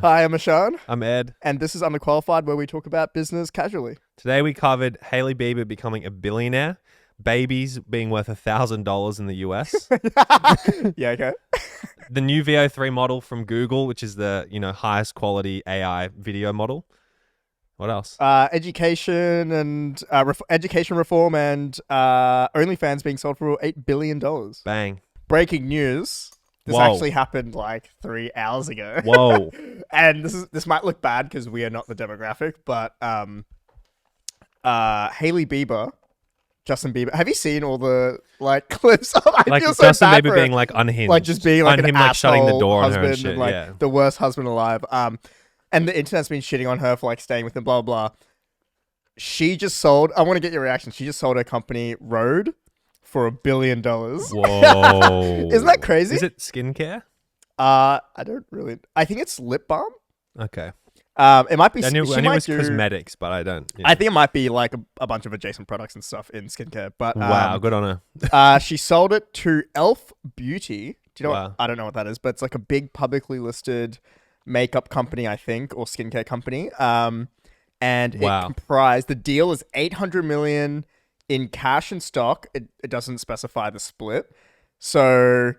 Hi, I'm Ishan, I'm Ed. and this is Underqualified, where we talk about business casually. Today we covered Hailey Bieber becoming a billionaire, babies being worth $1,000 in the US, Yeah, okay. the new VO3 model from Google, which is the highest quality AI video model. What else? Education and education reform and OnlyFans being sold for $8 billion. Bang. Breaking news. This Whoa. actually happened like 3 hours ago. Whoa. And this might look bad because we are not the demographic, but Hailey Bieber, Justin Bieber. Have you seen all the clips? I Like feel so Justin bad Bieber for being it. like unhinged. Like just being like on an him like shutting the asshole door on her husband and shit. and like yeah. the worst husband alive. And the internet's been shitting on her for like staying with him, blah blah blah. She just sold. I want to get your reaction. She just sold her company Rhode for $1 billion. Whoa. Isn't that crazy? Is it skincare? I don't really. I think it's lip balm. Okay. It might be. I knew she it might was do- cosmetics, but I don't. I think it might be like a bunch of adjacent products and stuff in skincare. But Wow, good on her. she sold it to Elf Beauty. Do you know Wow. what? I don't know what that is, but it's like a big publicly listed makeup company, I think, or skincare company. And it Wow. comprised, the deal is 800 million in cash and stock. It doesn't specify the split. So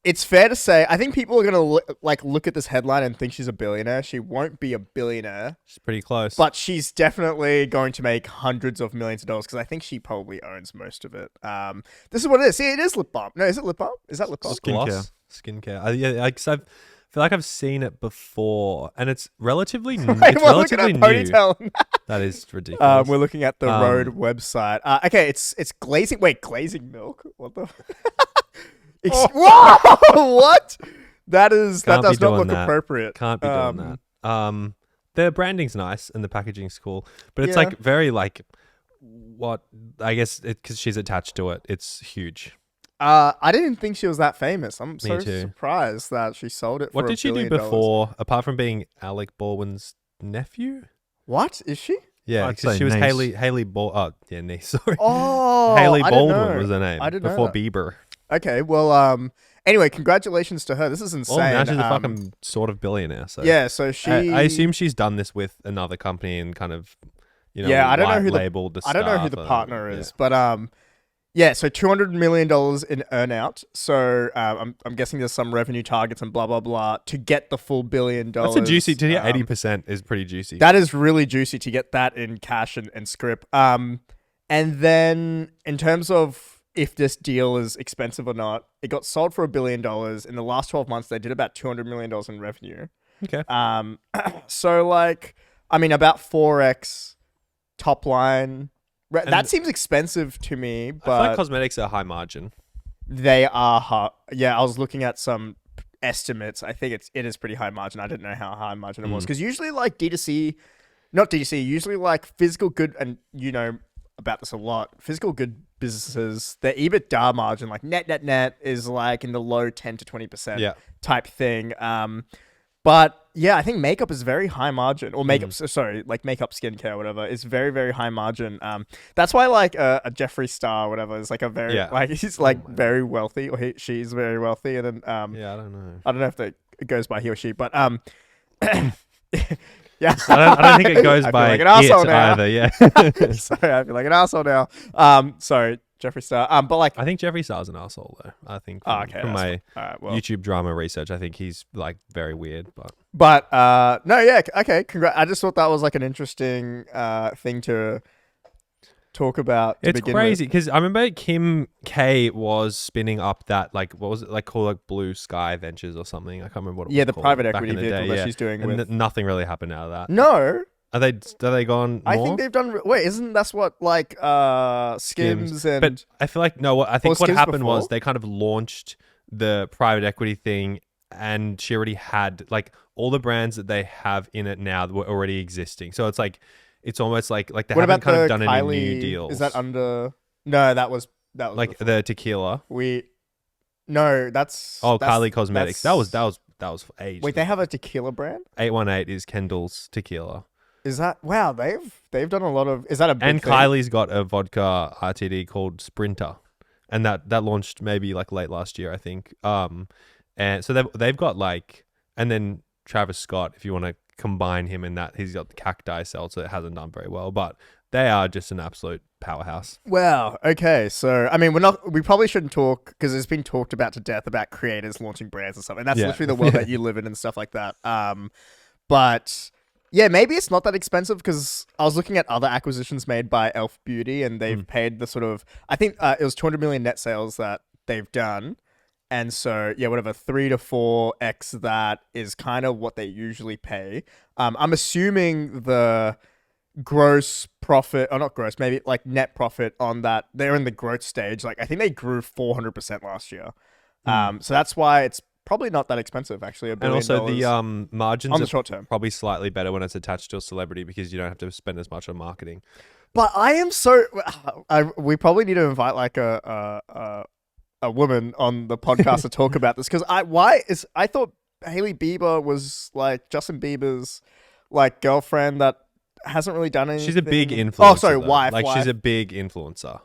it's fair to say, I think people are going to look at this headline and think she's a billionaire. She won't be a billionaire, She's pretty close. but she's definitely going to make hundreds of millions of dollars because I think she probably owns most of it. This is what it is. See, it is lip balm. No, is it lip balm? Is that lip balm? Skincare. Yeah, I feel like I've seen it before, and it's relatively new. Right, It's we're looking relatively at new. ponytail. That is ridiculous. We're looking at the Rhode website. Okay, it's glazing. Wait, glazing milk? What the? Whoa! What? That does Can't not be doing look that. appropriate. Can't be doing that. The branding's nice and the packaging's cool, but it's Yeah. like very like what I guess because she's attached to it. It's huge. I didn't think she was that famous. I'm so too. surprised that she sold it for What did she do $1 billion. before, apart from being Alec Baldwin's nephew? What is she? Yeah, I'd because say she was niece. Haley niece. Sorry, Oh, Hailey I didn't Baldwin know. was her name I didn't know before that. Bieber. Okay, well, anyway, congratulations to her. This is insane. Well, now she's a fucking sort of billionaire. So Yeah, so she. I assume she's done this with another company and kind of, Yeah, I don't know who the- labeled the I don't know who staff the and- partner yeah. is, but yeah. So $200 million in earnout. So I'm guessing there's some revenue targets and blah blah blah to get the full $1 billion. That's a juicy. To get 80% is pretty juicy. That is really juicy to get that in cash and script. And then in terms of if this deal is expensive or not, it got sold for $1 billion. In the last 12 months, they did about $200 million in revenue. Okay. So like, I mean, about 4x top line. That seems expensive to me, I feel but like cosmetics are high margin. they are hard. Yeah, I was looking at some estimates. I think it is pretty high margin. I didn't know how high margin it was because usually like D2C, not D2C, usually like physical good, and you know about this a lot. Physical good businesses, their EBITDA margin, like net is like in the low 10 to 20% Yeah. type thing. But yeah, I think makeup is very high margin, or makeup. Sorry, like makeup, skincare, whatever, is very very high margin. That's why like a Jeffree Star, or whatever, is like a very like he's like very wealthy, or she's very wealthy, and then Yeah, I don't know. I don't know if it goes by he or she, but yeah, I don't think it goes I feel by like an arsehole it now. either. Yeah. Sorry, I feel like an asshole now. Sorry, Jeffree Star. But like, I think Jeffree Star's an asshole though. I think oh, from, okay, from that's my all right, well, YouTube drama research, I think he's like very weird. But but no, yeah, okay. I just thought that was like an interesting thing to talk about. To it's begin crazy with. because I remember Kim K was spinning up that like what was it like called like Blue Sky Ventures or something. I can't remember what it was Yeah, the called private back equity in the vehicle day, that yeah. she's doing And with. nothing really happened out of that. No, Are they gone? I more? think they've done. Wait, isn't that's what like Skims and But I feel like no. I think what Skims happened was before? they kind of launched the private equity thing, and she already had like all the brands that they have in it now were already existing. So it's like it's almost like they what haven't about kind the of done Kylie? any new deals. Is that under? No, that was like before. the tequila? No, that's Kylie Cosmetics. That was that's- for ages. Wait, they have a tequila brand? 818 is Kendall's tequila, Is that wow? They've done a lot of. Is that a big and thing? Kylie's got a vodka RTD called Sprinter, and that launched maybe like late last year, I think. And so they've got like, and then Travis Scott, if you want to combine him in that. He's got the cacti cell, so it hasn't done very well, but they are just an absolute powerhouse. Wow. Okay. So, I mean, we probably shouldn't talk because it's been talked about to death about creators launching brands and stuff. And that's literally the world that you live in and stuff like that. But yeah, maybe it's not that expensive because I was looking at other acquisitions made by Elf Beauty and they've paid the sort of, I think it was 200 million net sales that they've done. And so, yeah, whatever, 3 to 4x that is kind of what they usually pay. I'm assuming the gross profit, or not gross, maybe like net profit on that, they're in the growth stage. Like, I think they grew 400% last year. So that's why it's probably not that expensive, actually. And also the margins on the are short term probably slightly better when it's attached to a celebrity because you don't have to spend as much on marketing. But I am so... we probably need to invite like a woman on the podcast to talk about this because I thought Hailey Bieber was like Justin Bieber's like girlfriend that hasn't really done anything. She's a big influencer. Oh, sorry, though. wife. She's a big influencer.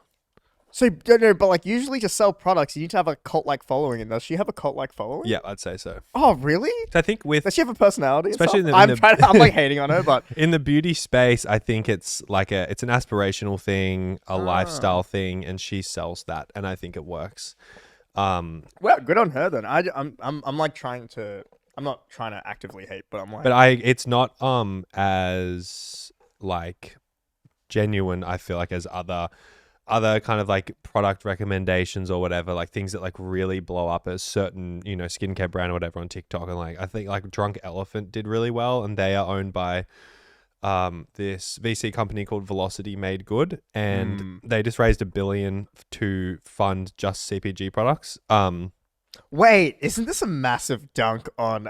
So no, but like usually to sell products, you need to have a cult-like following. And does she have a cult-like following? Yeah, I'd say so. Oh, really? I think with Does she have a personality? especially I'm like hating on her, but in the beauty space, I think it's like it's an aspirational thing, a lifestyle thing, and she sells that, and I think it works. Well, good on her then. I'm like trying to. I'm not trying to actively hate, but I'm like. But it's not as like genuine. I feel like as other kind of like product recommendations or whatever, like things that like really blow up as certain, skincare brand or whatever on TikTok. And like, I think like Drunk Elephant did really well and they are owned by this VC company called Velocity Made Good. And they just raised $1 billion to fund just CPG products. Wait, isn't this a massive dunk on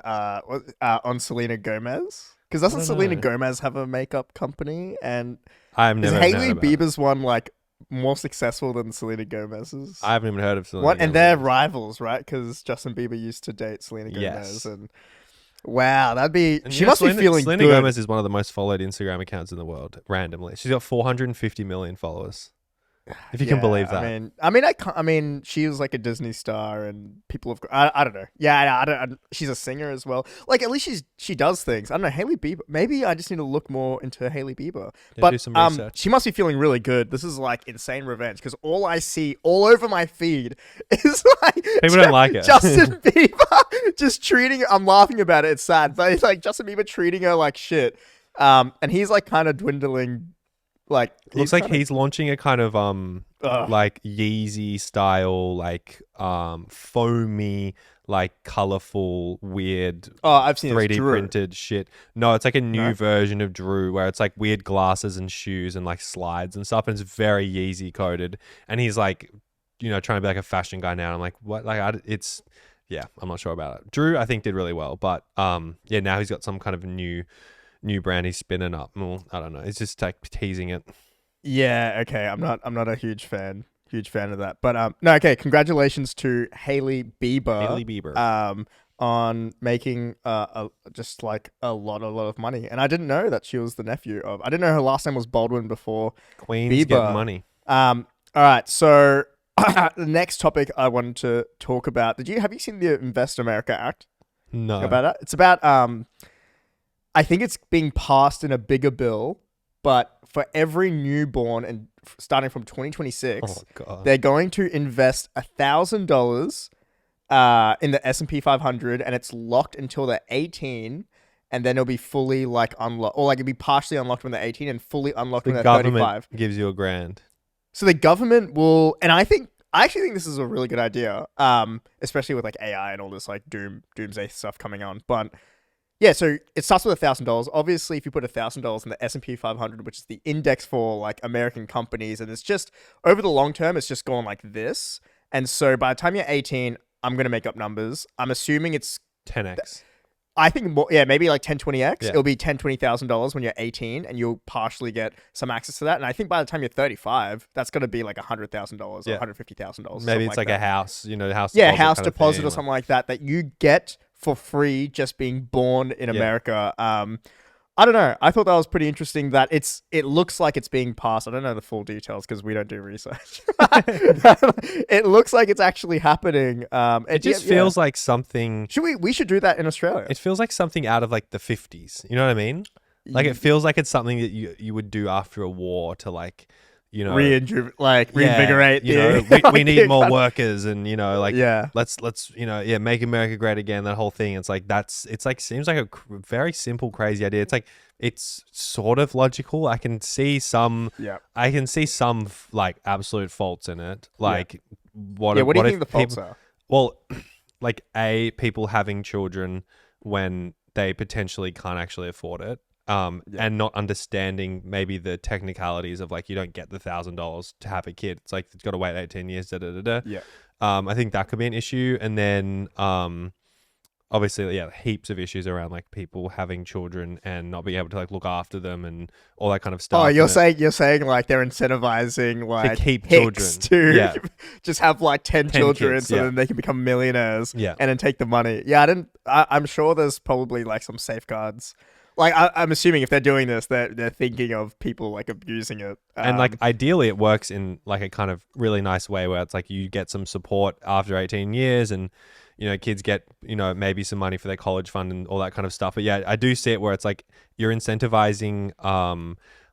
Selena Gomez? Because doesn't Selena Gomez have a makeup company? And I've never is Hailey Bieber's one like more successful than Selena Gomez's? I haven't even heard of Selena Gomez. And they're Gomez. Rivals, right? Because Justin Bieber used to date Selena Gomez. Yes. And wow, that'd be... And she must be feeling Selena good. Gomez is one of the most followed Instagram accounts in the world, randomly. She's got 450 million followers. If you can believe that. I mean, she was like a Disney star, and people have. I don't know. Yeah, I don't. She's a singer as well. Like at least she does things. I don't know. Hailey Bieber. Maybe I just need to look more into Hailey Bieber. Yeah, but do some research. She must be feeling really good. This is like insane revenge because all I see all over my feed is like people don't like it. Justin Bieber just treating her. I'm laughing about it. It's sad, but it's like Justin Bieber treating her like shit. And he's like kind of dwindling. Like looks like he's launching a kind of like Yeezy style, like foamy, like colorful, weird. I've seen 3D printed shit. No, it's like a new version of Drew where it's like weird glasses and shoes and like slides and stuff, and it's very Yeezy coded. And he's like, trying to be like a fashion guy now. And I'm like, what? Like, I'm not sure about it. Drew, I think did really well, but now he's got some kind of new brand he's spinning up. Well, I don't know. It's just like teasing it. Yeah. Okay. I'm not a huge fan of that. But no. Okay. Congratulations to Hailey Bieber. On making just like a lot of money. And I didn't know that she was the nephew of. I didn't know her last name was Baldwin before. Queen's Bieber. Getting money. All right. So the next topic I wanted to talk about. Have you seen the Invest America Act? No. About that? It's about I think it's being passed in a bigger bill, but for every newborn and starting from 2026, they're going to invest $1,000 in the S&P 500, and it's locked until they're 18, and then it'll be fully like unlocked, or like it'll be partially unlocked when they're 18 and fully unlocked when they're 35. The government gives you $1,000. So the government will, and I actually think this is a really good idea, especially with like AI and all this like doomsday stuff coming on, but. Yeah, so it starts with $1,000. Obviously, if you put $1,000 in the S&P 500, which is the index for like American companies, and it's just over the long term, it's just going like this. And so by the time you're 18, I'm gonna make up numbers. I'm assuming it's 10x. I think more, maybe like 10, 20x. Yeah. It'll be $20,000 when you're 18, and you'll partially get some access to that. And I think by the time you're 35, that's gonna be like $100,000 or $150,000. Maybe it's like a house, house. Yeah, house deposit or something like that you get for free just being born in America. I don't know. I thought that was pretty interesting that it looks like it's being passed. I don't know the full details because we don't do research. It looks like it's actually happening. It just feels like something. We should do that in Australia. It feels like something out of like the 50s. You know what I mean? Like it feels like it's something that you would do after a war to like, you know, reinvigorate. You know, we need more workers, and you know, like yeah, let's you know, make America great again. That whole thing. It's like seems like a very simple, crazy idea. It's like it's sort of logical. I can see some. Yeah. I can see some like absolute faults in it. Like what? Yeah. What do you if think the faults are? Well, like people having children when they potentially can't actually afford it. And not understanding maybe the technicalities of like you don't get the $1,000 to have a kid. It's like it's got to wait 18 years. Yeah. I think that could be an issue, and then obviously heaps of issues around like people having children and not being able to like look after them and all that kind of stuff. Oh, you're saying like they're incentivizing like to keep Hicks children to just have like 10 children kids, so then they can become millionaires Yeah. and then take the money. Yeah, I'm sure there's probably like some safeguards. Like I'm assuming if they're doing this, they're thinking of people like abusing it. And like ideally it works in like a kind of really nice way where it's like you get some support after 18 years and you know kids get, you know, maybe some money for their college fund and all that kind of stuff. But yeah, I do see it where it's like you're incentivizing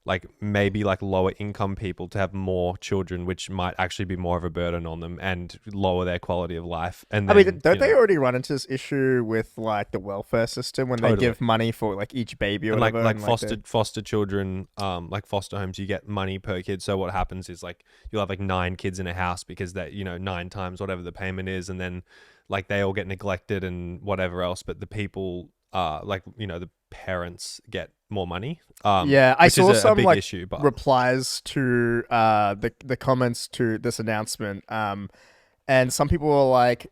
like maybe like lower income people to have more children, which might actually be more of a burden on them and lower their quality of life. And then, I mean, don't they already run into this issue with like the welfare system when they give money for like each baby or and whatever? Like foster children, like foster homes, you get money per kid. So what happens is like you'll have like 9 kids in a house because that, you know, 9 times whatever the payment is, and then like they all get neglected and whatever else, but the people like, you know, the parents get more money. I saw some big like issue, but replies to the comments to this announcement, and some people were like,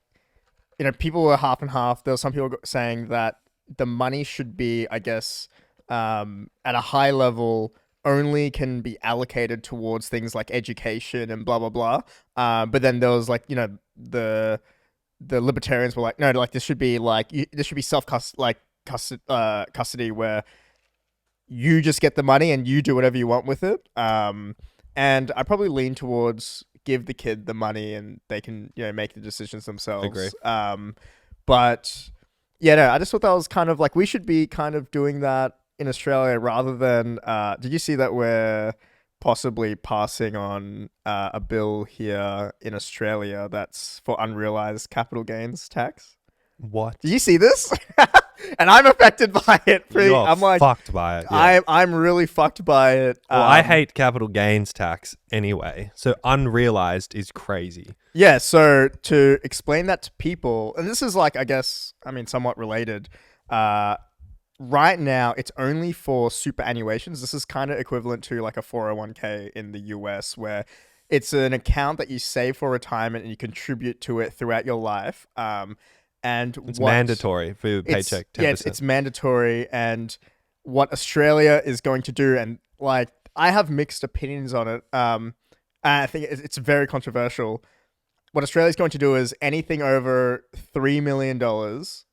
you know, people were half and half. There were some people saying that the money should be, I guess, at a high level only can be allocated towards things like education and blah blah blah. But then there was like, you know, the libertarians were like, no, like this should be self custody where you just get the money and you do whatever you want with it. And I probably lean towards give the kid the money and they can, you know, make the decisions themselves. Agree. But yeah, no, I just thought that was kind of like we should be kind of doing that in Australia rather than. Did you see that we're possibly passing on a bill here in Australia that's for unrealized capital gains tax? What? Did you see this? And I'm affected by it. I'm like fucked by it. Yeah. I'm really fucked by it. Well, I hate capital gains tax anyway. So unrealized is crazy. Yeah. So to explain that to people, and this is like, I guess, I mean, somewhat related. Right now, it's only for superannuations. This is kind of equivalent to like a 401k in the US, where it's an account that you save for retirement and you contribute to it throughout your life. And it's mandatory for your paycheck. 10%. Yeah, it's mandatory. And what Australia is going to do, and like I have mixed opinions on it. I think it's very controversial. What Australia is going to do is anything over $3 million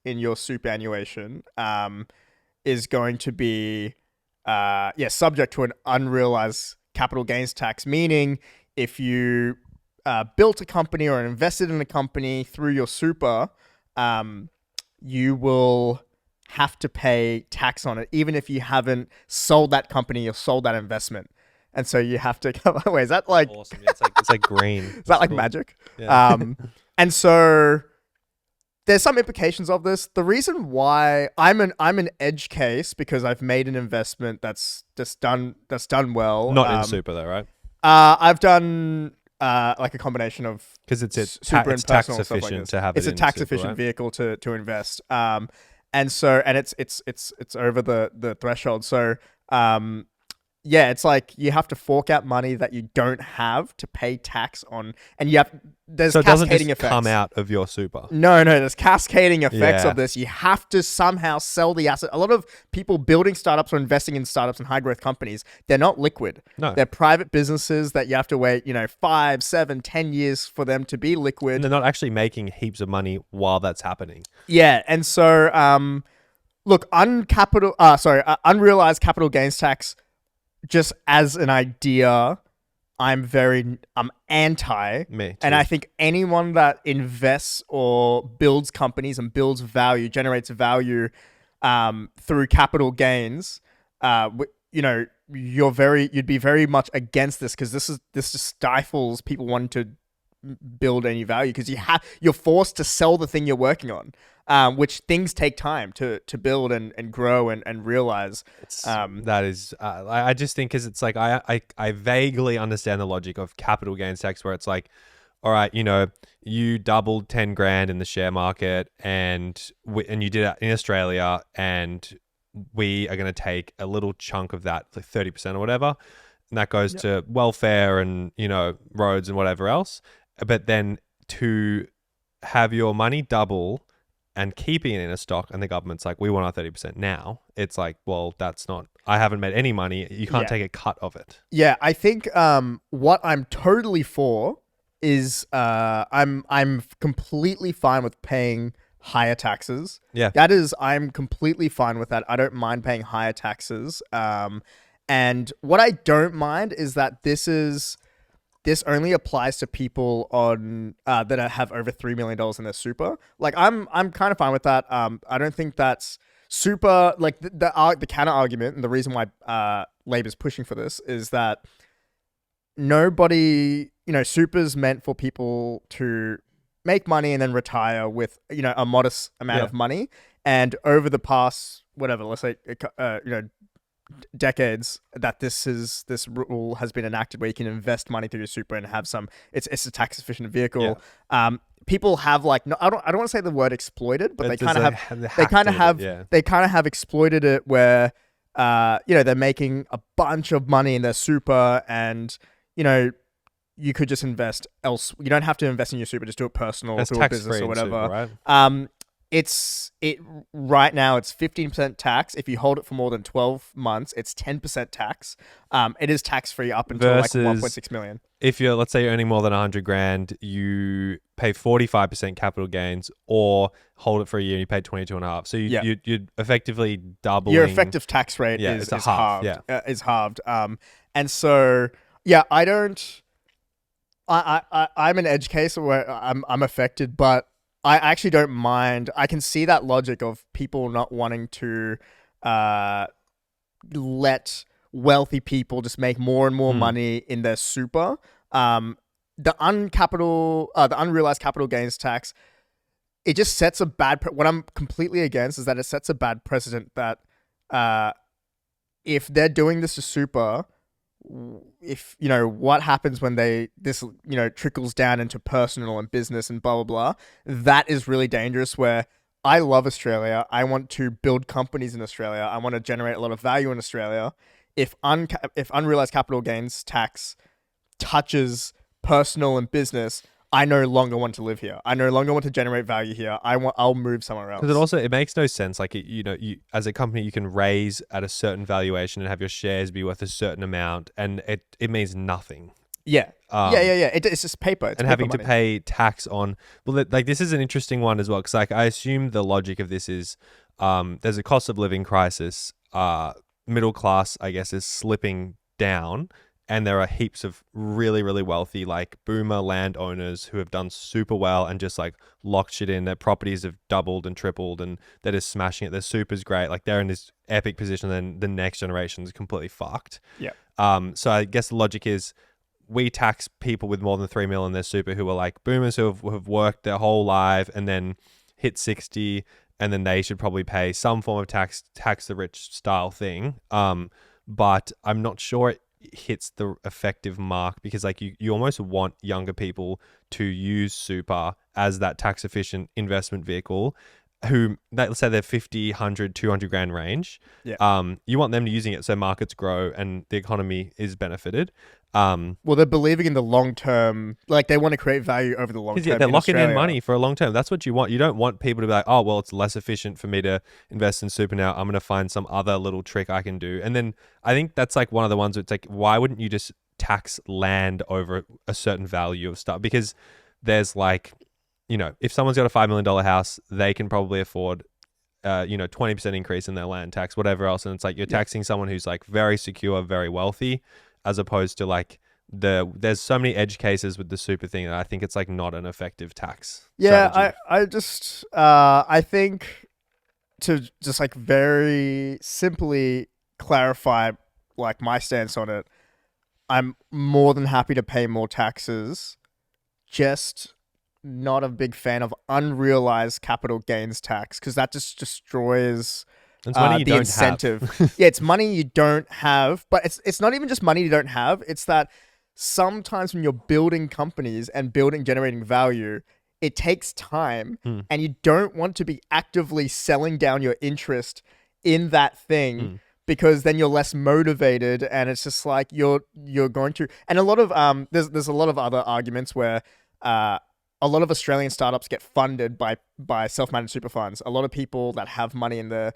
in your superannuation is going to be subject to an unrealized capital gains tax. Meaning, if you built a company or invested in a company through your super, you will have to pay tax on it, even if you haven't sold that company or sold that investment. And so you have to come. Wait, is that like awesome? Yeah, it's like green. Is that like magic? Yeah. And so there's some implications of this. The reason why I'm an edge case because I've made an investment that's done well. Not in super though, right? I've done like a combination of because it's super and tax personal stuff like efficient this. to have it. It's a tax efficient vehicle to invest. And it's over the threshold. So yeah, it's like you have to fork out money that you don't have to pay tax on, and there's so it doesn't cascading just effects. come out of your super. No, there's cascading effects Yeah. of this. You have to somehow sell the asset. A lot of people building startups or investing in startups and high growth companies, they're not liquid. No. They're private businesses that you have to wait, 5, 7, 10 years for them to be liquid. And they're not actually making heaps of money while that's happening. Yeah, and so look, unrealized capital gains tax, just as an idea, I'm anti. Me too. And I think anyone that invests or builds companies and builds value, generates value through capital gains, you'd be very much against this, because this just stifles people wanting to build any value, because you're forced to sell the thing you're working on, which things take time to build and grow and realize. That is, I just think, because it's like I vaguely understand the logic of capital gains tax, where it's like, all right, you doubled 10 grand in the share market, and you did it in Australia, and we are going to take a little chunk of that, like 30% or whatever, and that goes to welfare and roads and whatever else. But then to have your money double and keeping it in a stock, and the government's like, we want our 30% now. It's like, well, that's not, I haven't made any money. You can't take a cut of it. Yeah, I think what I'm totally for is I'm completely fine with paying higher taxes. Yeah. I'm completely fine with that. I don't mind paying higher taxes. And what I don't mind is that this only applies to people that have over $3 million in their super. Like, I'm kind of fine with that. I don't think that's super. Like, the counter argument, and the reason why Labor's pushing for this, is that nobody, super's meant for people to make money and then retire with a modest amount of money. And over the past, whatever, let's say decades, that this rule has been enacted, where you can invest money through your super and have it's a tax efficient vehicle. People have, like, no, I don't want to say the word exploited, but they kind of have exploited it, where they're making a bunch of money in their super, and you could just invest else. You don't have to invest in your super, just do it personal through a business or whatever. Super, right? Right now it's 15% tax. If you hold it for more than 12 months, it's 10% tax. It is tax free up until Versus like 1.6 million. If let's say you're earning more than 100 grand, you pay 45% capital gains, or hold it for a year and you pay 22.5. So you're effectively doubling. Your effective tax rate is halved. Is halved. And so I'm an edge case where I'm affected, but I actually don't mind. I can see that logic of people not wanting to let wealthy people just make more and more money in their super. The unrealized capital gains tax, it just sets a bad. What I'm completely against is that it sets a bad precedent that if they're doing this to super, if what happens when this trickles down into personal and business and blah blah blah, that is really dangerous. Where I love Australia, I want to build companies in Australia, I want to generate a lot of value in Australia. If unrealized capital gains tax touches personal and business, I no longer want to live here. I no longer want to generate value here. I'll move somewhere else. Because it makes no sense. Like, you as a company, you can raise at a certain valuation and have your shares be worth a certain amount, and it means nothing. Yeah. It's just paper. It's and paper having money. to pay tax on. Well, like, this is an interesting one as well, because like I assume the logic of this is there's a cost of living crisis. Middle class, I guess, is slipping down. And there are heaps of really, really wealthy, like, boomer landowners who have done super well and just like locked shit in. Their properties have doubled and tripled, and they're just smashing it. Their super's great. Like, they're in this epic position. And then the next generation is completely fucked. Yeah. So I guess the logic is we tax people with more than 3 mil in their super, who are like boomers who have worked their whole life and then hit 60, and then they should probably pay some form of tax the rich style thing. But I'm not sure it hits the effective mark, because like you almost want younger people to use super as that tax efficient investment vehicle, who, let's say they're 50, 100, 200 grand range. You want them to using it so markets grow and the economy is benefited. Well, they're believing in the long term, like they want to create value over the long term. Yeah, they're locking in money for a long term. That's what you want. You don't want people to be like, oh, well, it's less efficient for me to invest in super now. I'm going to find some other little trick I can do. And then I think that's like one of the ones where it's like, why wouldn't you just tax land over a certain value of stuff? Because there's like, if someone's got a $5 million house, they can probably afford 20% increase in their land tax, whatever else. And it's like you're taxing someone who's like very secure, very wealthy, as opposed to like there's so many edge cases with the super thing that I think it's like not an effective tax strategy. I think to just like very simply clarify like my stance on it, I'm more than happy to pay more taxes, just not a big fan of unrealized capital gains tax because that just destroys It's money you the don't incentive. have. Yeah, it's money you don't have, but it's not even just money you don't have. It's that sometimes when you're building companies and generating value, it takes time, and you don't want to be actively selling down your interest in that thing. Because then you're less motivated, and it's just like you're going to. And a lot of there's a lot of other arguments where a lot of Australian startups get funded by self-managed super funds. A lot of people that have money in the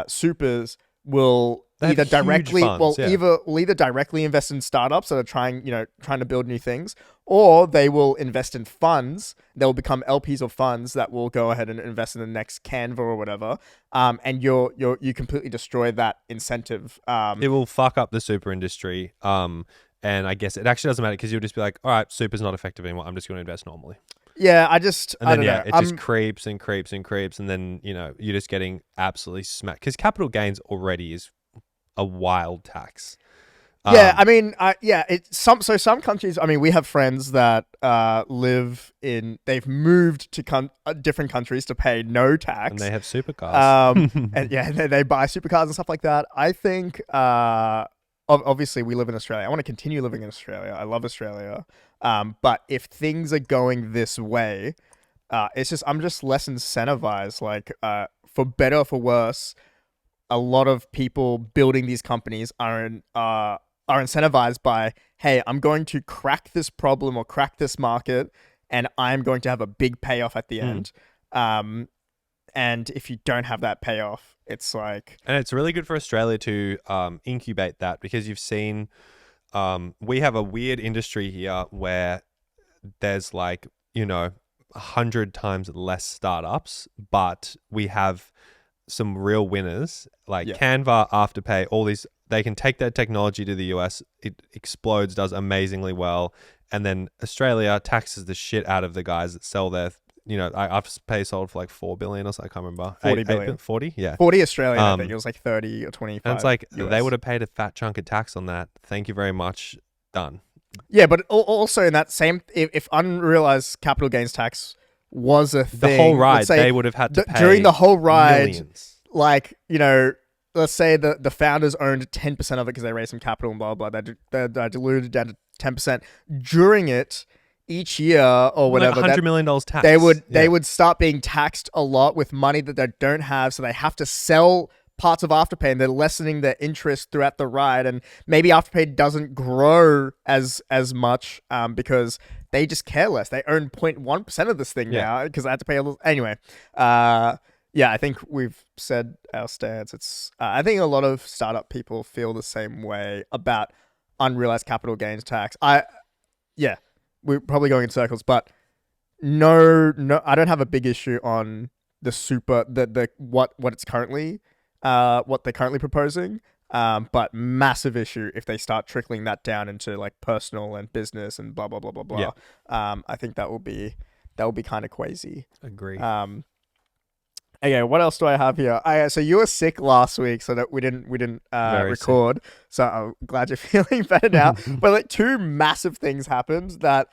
supers will either directly either directly invest in startups that are trying to build new things, or they will invest in funds. They will become LPs of funds that will go ahead and invest in the next Canva or whatever. And you completely destroy that incentive. It will fuck up the super industry. And I guess it actually doesn't matter because you'll just be like, all right, super's not effective anymore. I'm just going to invest normally. Yeah, I don't know. It just creeps and creeps and creeps, and then you're just getting absolutely smacked because capital gains already is a wild tax. Yeah, I mean, some countries. I mean, we have friends that they've moved to different countries to pay no tax, and they have supercars. And yeah, they buy supercars and stuff like that. I think, obviously, we live in Australia. I want to continue living in Australia. I love Australia. But if things are going this way, I'm just less incentivized. Like, for better or for worse, a lot of people building these companies are incentivized by, hey, I'm going to crack this problem or crack this market, and I'm going to have a big payoff at the end. And if you don't have that payoff, it's like... And it's really good for Australia to incubate that, because you've seen... we have a weird industry here where there's 100 times less startups, but we have some real winners like Canva, Afterpay, all these. They can take their technology to the US, it explodes, does amazingly well, and then Australia taxes the shit out of the guys that sell their. Afterpay sold for like 4 billion or so. I can't remember. 40 billion. 40? Yeah. 40 Australian, I think. It was like 30 or 25. And it's like, US. they would have paid a fat chunk of tax on that. Thank you very much. Done. Yeah, but also in that same... If unrealized capital gains tax was a thing... The whole ride, they would have had to pay during the whole ride, millions. Let's say the founders owned 10% of it because they raised some capital and blah, blah, blah. They're diluted down to 10%. During it... each year or whatever, $100 million tax. They would start being taxed a lot with money that they don't have, so they have to sell parts of Afterpay, and they're lessening their interest throughout the ride, and maybe Afterpay doesn't grow as much because they just care less. They own 0.1% of this thing now because I had to pay a little. Anyway, I think we've said our stance. It's I think a lot of startup people feel the same way about unrealized capital gains tax. We're probably going in circles, but no, I don't have a big issue on the what it's currently, what they're currently proposing. But massive issue if they start trickling that down into like personal and business and blah blah blah blah blah. Yeah. I think that will be kind of crazy. Agree. Okay, what else do I have here? So you were sick last week, so that we didn't record. Sick. So I'm glad you're feeling better now. But like two massive things happened that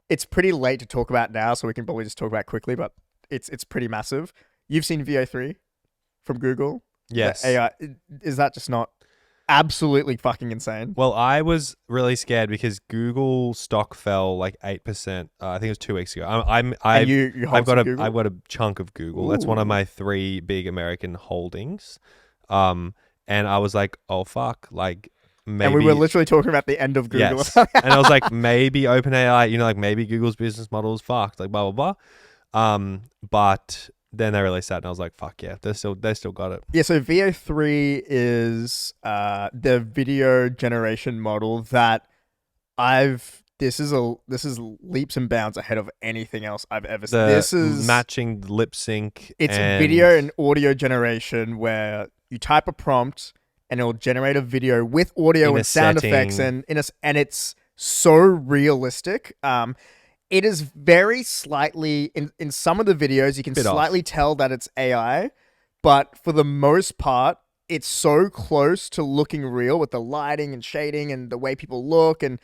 it's pretty late to talk about now, so we can probably just talk about quickly. But it's pretty massive. You've seen VO3 from Google? Yes. The AI, is that just not absolutely fucking insane? Well, I was really scared because Google stock fell like 8%. I think it was 2 weeks ago. I've got a chunk of Google. Ooh. That's one of my 3 big American holdings. And I was like, oh fuck, like maybe. And we were literally talking about the end of Google. Yes. And I was like, maybe OpenAI, like maybe Google's business model is fucked, like blah blah blah. But then they released that, and I was like, "Fuck yeah, they still got it." Yeah, so VO3 is the video generation model that I've this is leaps and bounds ahead of anything else I've ever seen. The This is matching lip sync. it's and video and audio generation where you type a prompt and it'll generate a video with audio In a and sound effects setting. and it's so realistic. It is very slightly in some of the videos you can Bit off. slightly tell that it's AI, but for the most part it's so close to looking real with the lighting and shading and the way people look, and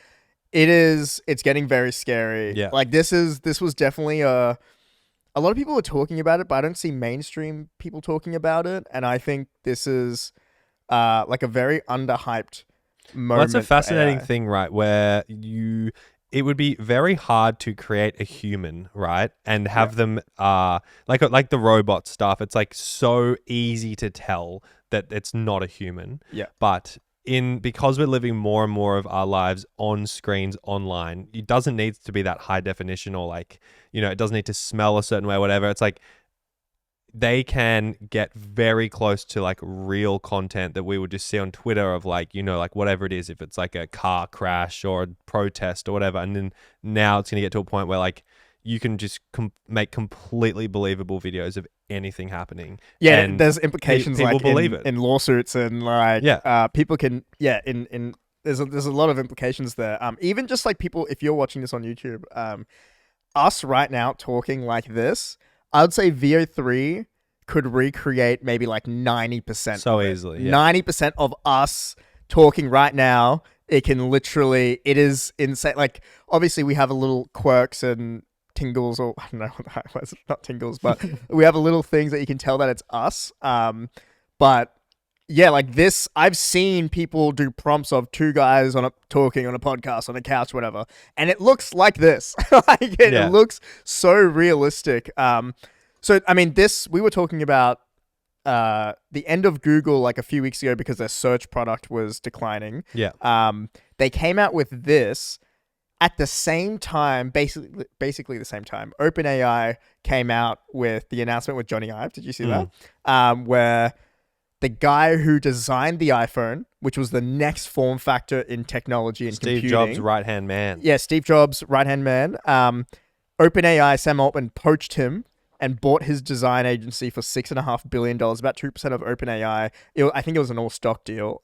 it's getting very scary. Yeah. Like this was definitely a lot of people are talking about it, but I don't see mainstream people talking about it, and I think this is like a very underhyped moment. Well, that's a for fascinating AI. thing, right? Where it would be very hard to create a human, right? And have them like the robot stuff. It's like so easy to tell that it's not a human. Yeah. But because we're living more and more of our lives on screens online, it doesn't need to be that high definition or like, it doesn't need to smell a certain way or whatever. It's like they can get very close to like real content that we would just see on Twitter of like, like whatever it is, if it's like a car crash or a protest or whatever. And then now it's going to get to a point where like you can just make completely believable videos of anything happening. Yeah, and there's implications people like believe it. in lawsuits and like people can in there's a lot of implications there. Even just like people, if you're watching this on YouTube, us right now talking like this, I would say VO3 could recreate maybe like 90% So of it. easily, yeah. 90% of us talking right now, it is insane. Like obviously we have a little quirks and tingles, or I don't know what that was, not tingles, but we have a little things that you can tell that it's us. But yeah, like this, I've seen people do prompts of two guys talking on a podcast on a couch, whatever, and it looks like this. It looks so realistic. So I mean, we were talking about the end of Google like a few weeks ago because their search product was declining. Yeah. They came out with this at the same time, basically the same time. OpenAI came out with the announcement with Jony Ive. Did you see that? Where the guy who designed the iPhone, which was the next form factor in technology and Steve computing. Jobs' right-hand man. Yeah, Steve Jobs' right-hand man. OpenAI, Sam Altman poached him and bought his design agency for $6.5 billion, about 2% of OpenAI. I think it was an all-stock deal.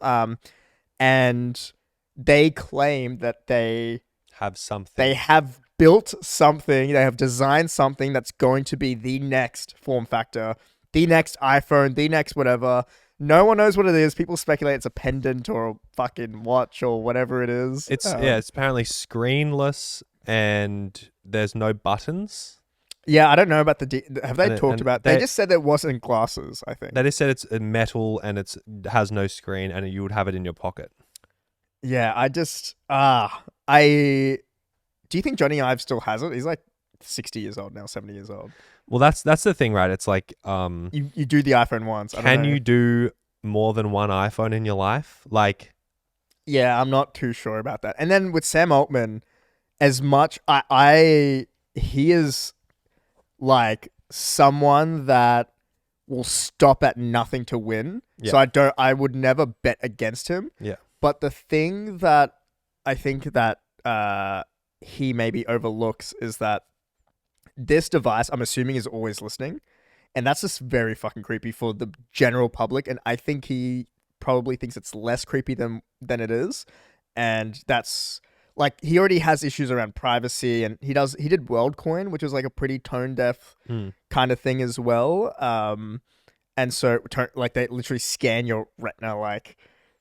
And they claim that they have something. They have built something. They have designed something that's going to be the next form factor, the next iPhone, the next whatever. No one knows what it is. People speculate it's a pendant or a fucking watch or whatever it is. It's apparently screenless and there's no buttons. Yeah, I don't know about have they talked about? They just said it wasn't glasses. I think they just said it's metal and it has no screen and you would have it in your pocket. Yeah, do you think Jony Ive still has it? He's like 60 years old now, 70 years old. Well, that's the thing, right? It's like you do the iPhone once. Can you do more than one iPhone in your life? Like, yeah, I'm not too sure about that. And then with Sam Altman, as much he is like someone that will stop at nothing to win. Yeah. So I would never bet against him. Yeah. But the thing that I think that he maybe overlooks is that this device, I'm assuming, is always listening. And that's just very fucking creepy for the general public. And I think he probably thinks it's less creepy than it is. And that's like, he already has issues around privacy, and he did WorldCoin, which was like a pretty tone deaf kind of thing as well. And so like they literally scan your retina like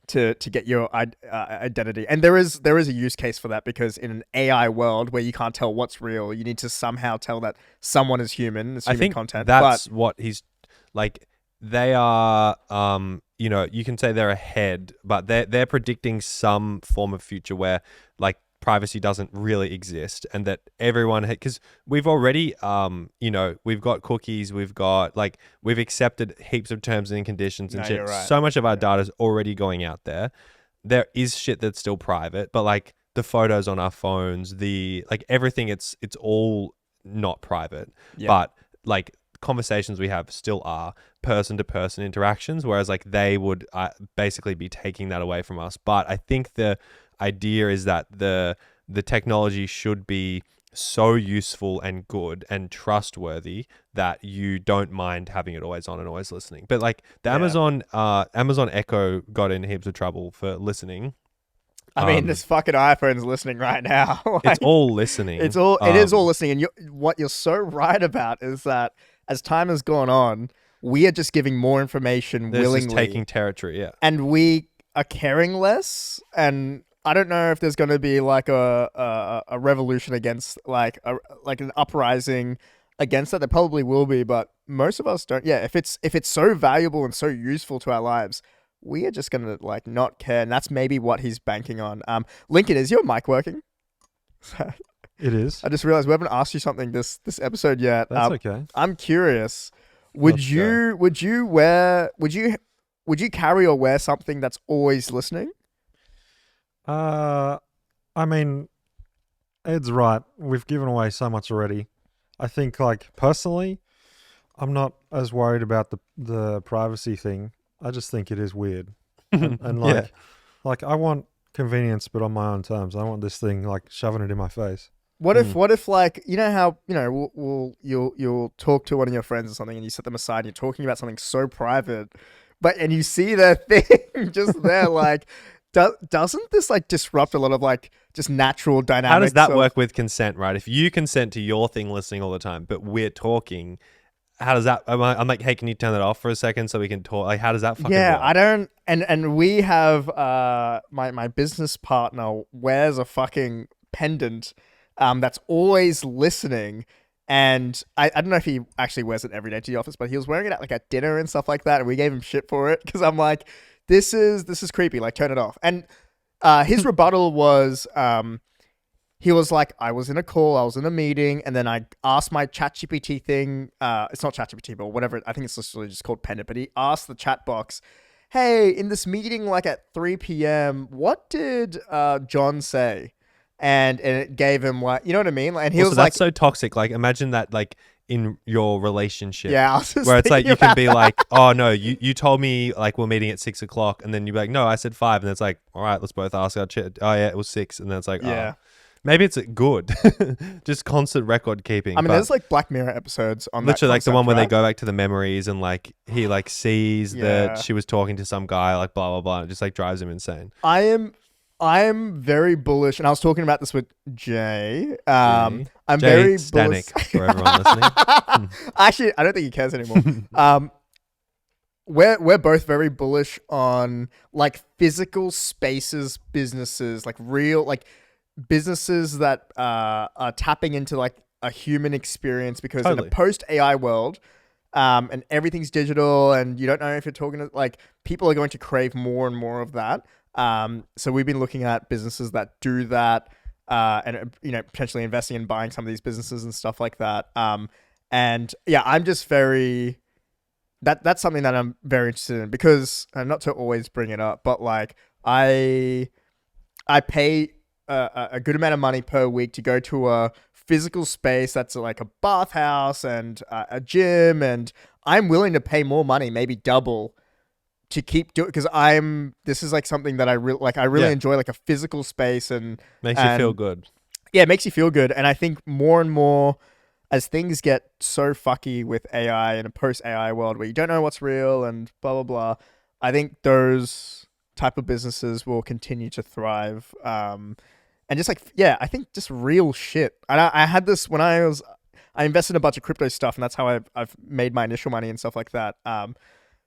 to get your identity. And there is a use case for that, because in an AI world where you can't tell what's real, you need to somehow tell that someone is human. It's human content. That's what he's like. They are, you can say they're ahead, but they're predicting some form of future where like privacy doesn't really exist, and that everyone, because we've already, we've got cookies, we've accepted heaps of terms and conditions and shit. Right. So much of our data is already going out there. There is shit that's still private, but like the photos on our phones, everything, it's all not private, but like conversations we have still are person-to-person interactions, whereas like they would basically be taking that away from us. But I think the idea is that the the technology should be so useful and good and trustworthy that you don't mind having it always on and always listening. But like the Amazon Echo got in heaps of trouble for listening. I mean, this fucking iPhone's listening right now. It's all listening. It is all listening. And what you're so right about is that as time has gone on, we are just giving more information willingly. This is taking territory, yeah. And we are caring less. And I don't know if there's going to be like a revolution against like an uprising against that. There probably will be, but most of us don't. Yeah, if it's so valuable and so useful to our lives, we are just gonna like not care, and that's maybe what he's banking on. Lincoln, is your mic working? It is. I just realized we haven't asked you something this episode yet. That's okay. I'm curious. Would you carry or wear something that's always listening? I mean, Ed's right. We've given away so much already. I think, like, personally, I'm not as worried about the privacy thing. I just think it is weird. And like I want convenience, but on my own terms. I want this thing like shoving it in my face. What if like, you know how, you'll talk to one of your friends or something and you set them aside and you're talking about something so private, and you see their thing just there, like, doesn't this like disrupt a lot of like just natural dynamics? How does that work with consent, right? If you consent to your thing listening all the time, but we're talking, how does that? I'm like, hey, can you turn that off for a second so we can talk? Like, how does that fucking work? I don't. And we have my business partner wears a fucking pendant that's always listening, and I don't know if he actually wears it every day to the office, but he was wearing it at dinner and stuff like that, and we gave him shit for it because I'm like, this is creepy. Like, turn it off. And his rebuttal was he was like, I was in a call, I was in a meeting, and then I asked my ChatGPT thing. It's not ChatGPT, but whatever. I think it's literally just called Pendant. But he asked the chat box, hey, in this meeting, like at 3 p.m., what did John say? And it gave him like, you know what I mean? Like, and he was like, that's so toxic. Like, imagine that, like, in your relationship, where it's like you can be like, oh no, you told me like we're meeting at 6 o'clock, and then you're like, no, I said 5, and it's like, all right, let's both ask our chat. Oh yeah, it was 6, and then it's like, yeah. Oh. Maybe it's good, just constant record keeping. I mean, there's like Black Mirror episodes on literally that like the concept, one where right? they go back to the memories and like he like sees that she was talking to some guy, like blah blah blah, and it just like drives him insane. I am very bullish, and I was talking about this with Jay. I'm Jay very Stanek, bullish for everyone listening. Actually, I don't think he cares anymore. We're both very bullish on like physical spaces, businesses, like real like businesses that are tapping into like a human experience, because in a post AI world, and everything's digital, and you don't know if you're talking to, like, people are going to crave more and more of that. So we've been looking at businesses that do that, and potentially investing in buying some of these businesses and stuff like that. And yeah, I'm just very that's something that I'm very interested in, because not to always bring it up, but like I pay a good amount of money per week to go to a physical space that's like a bathhouse and a gym, and I'm willing to pay more money, maybe double, to keep doing, because this is like something that I really enjoy, like a physical space, and makes you feel good. Yeah, it makes you feel good. And I think more and more as things get so fucky with AI in a post AI world where you don't know what's real and blah blah blah, I think those type of businesses will continue to thrive. And just like, I think just real shit. And I had this when I invested in a bunch of crypto stuff, and that's how I've made my initial money and stuff like that.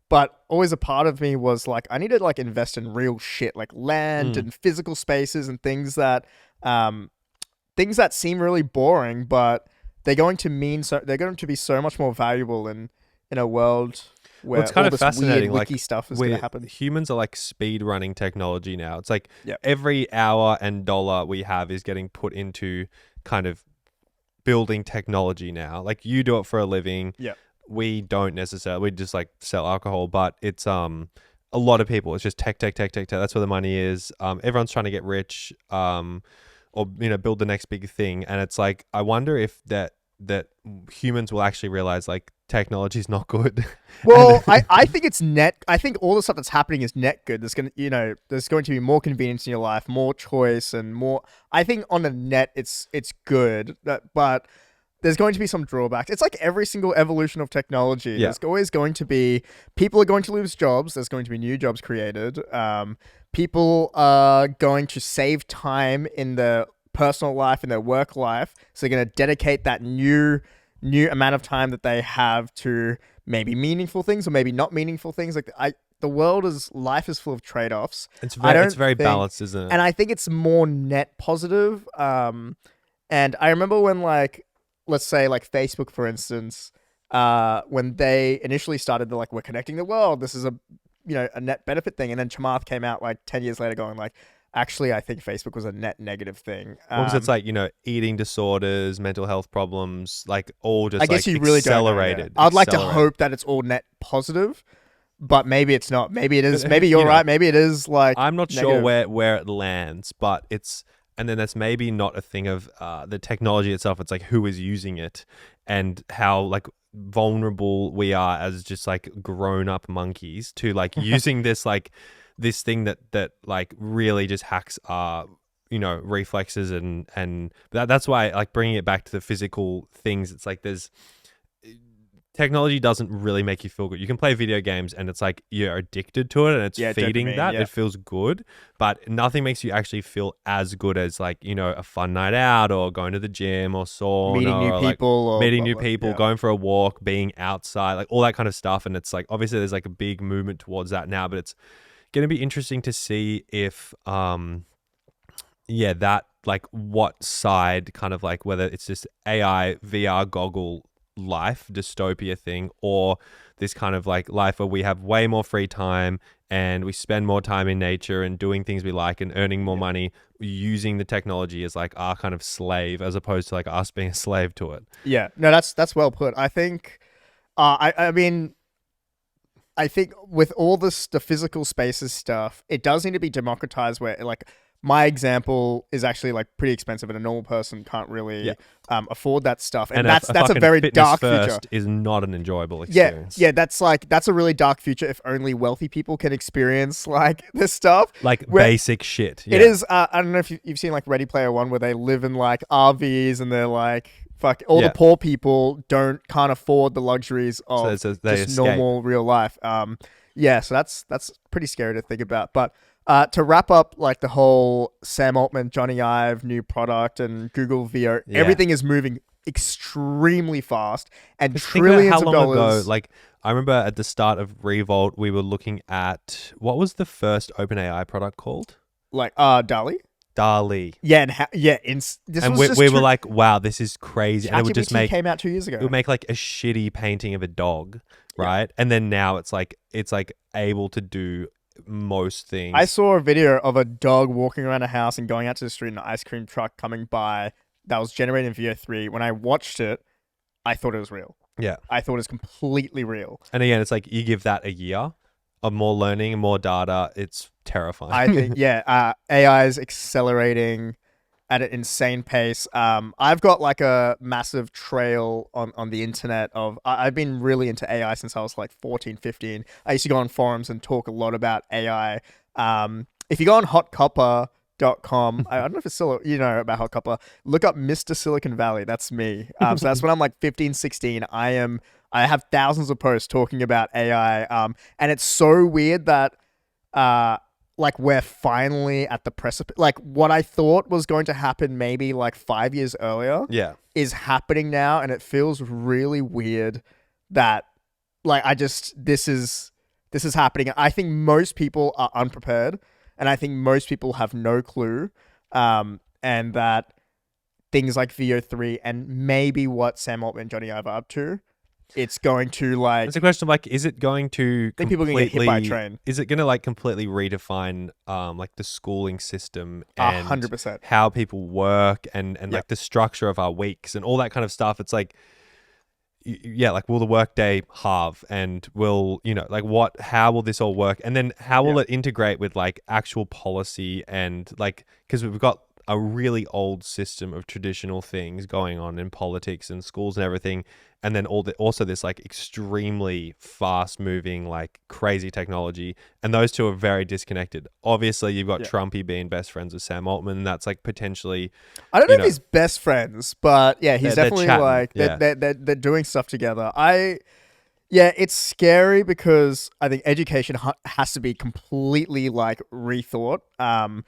But always a part of me was like, I need to like invest in real shit, like land and physical spaces and things that seem really boring, but they're going to be so much more valuable in a world where it's kind all of this fascinating, weird wiki stuff is going to happen. Humans are like speed running technology now. It's like every hour and dollar we have is getting put into kind of building technology now. Like, you do it for a living. Yeah. We don't necessarily. We just like sell alcohol, but it's a lot of people. It's just tech. That's where the money is. Everyone's trying to get rich, or build the next big thing. And it's like, I wonder if that that humans will actually realize like technology is not good. Well, I think it's net. I think all the stuff that's happening is net good. There's going to be more convenience in your life, more choice, and more. I think on the net, it's good, but there's going to be some drawbacks. It's like every single evolution of technology. Yeah. There's always going to be people are going to lose jobs. There's going to be new jobs created. People are going to save time in their personal life and their work life, so they're going to dedicate that new amount of time that they have to maybe meaningful things or maybe not meaningful things. Life is full of trade-offs. It's very balanced, isn't it? And I think it's more net positive. And I remember when let's say Facebook, for instance, when they initially started, they're like, we're connecting the world. This is a net benefit thing. And then Chamath came out 10 years later going actually, I think Facebook was a net negative thing. Because it's eating disorders, mental health problems, all just I guess you really accelerated. Don't know, yeah. I'd like to hope that it's all net positive, but maybe it's not. Maybe it is. Maybe you're right. Maybe it is I'm not negative. sure where it lands, but it's, and then that's maybe not a thing of the technology itself. It's who is using it and how vulnerable we are as just grown up monkeys to using this this thing that really just hacks our reflexes and that's why bringing it back to the physical things, it's there's technology doesn't really make you feel good. You can play video games and it's you're addicted to it and it's feeding dopamine, that. Yeah. It feels good, but nothing makes you actually feel as good as a fun night out or going to the gym or sauna, meeting new people, going for a walk, being outside, all that kind of stuff. And it's obviously there's a big movement towards that now, but it's going to be interesting to see if that what side kind of whether it's just AI VR goggle life dystopia thing, or this kind of life where we have way more free time and we spend more time in nature and doing things we like and earning more money, using the technology as our kind of slave as opposed to us being a slave to it. Yeah, no, that's well put. I think I think with all the physical spaces stuff, it does need to be democratized where my example is actually pretty expensive and a normal person can't really afford that stuff. And that's a very dark future. Is not an enjoyable experience. Yeah, that's a really dark future if only wealthy people can experience this stuff. Basic shit. Yeah. It is, I don't know if you've seen Ready Player One where they live in RVs and they're the poor people can't afford the luxuries of just normal real life. So that's pretty scary to think about. But to wrap up the whole Sam Altman, Jony Ive new product and Google VO, everything is moving extremely fast and just trillions of dollars. Ago, I remember at the start of Revolt, we were looking at, what was the first OpenAI product called? DALL-E. Yeah, we were wow, this is crazy. And it would just came out 2 years ago. It would make a shitty painting of a dog, right? Yeah. And then now it's able to do most things. I saw a video of a dog walking around a house and going out to the street and an ice cream truck coming by that was generated in VO3. When I watched it, I thought it was real. Yeah. I thought it was completely real. And again, it's you give that a year of more learning and more data, it's terrifying. I think, AI is accelerating at an insane pace. I've got a massive trail on the internet of, I've been really into AI since I was 14, 15. I used to go on forums and talk a lot about AI. If you go on hotcopper.com, I don't know if it's still, about Hot Copper, look up Mr. Silicon Valley. That's me. So that's when I'm 15, 16. I have thousands of posts talking about AI. And it's so weird that, we're finally at the precipice. What I thought was going to happen maybe 5 years earlier is happening now. And it feels really weird that this is happening. I think most people are unprepared and I think most people have no clue. And that things like VO3 and maybe what Sam Altman and Jony Ive are up to, it's going to It's a question of is it going to I think people are going to get hit by a train. Is it going to completely redefine the schooling system and 100% how people work and the structure of our weeks and all that kind of stuff? It's will the workday halve and will how will this all work, and then how will it integrate with actual policy and because we've got a really old system of traditional things going on in politics and schools and everything, and then also this like extremely fast moving, like crazy technology, and those two are very disconnected. Obviously, you've got Trumpy being best friends with Sam Altman, and that's like potentially. I don't know if he's best friends, but yeah, he's definitely like they're doing stuff together. Yeah, it's scary because I think education has to be completely like rethought, and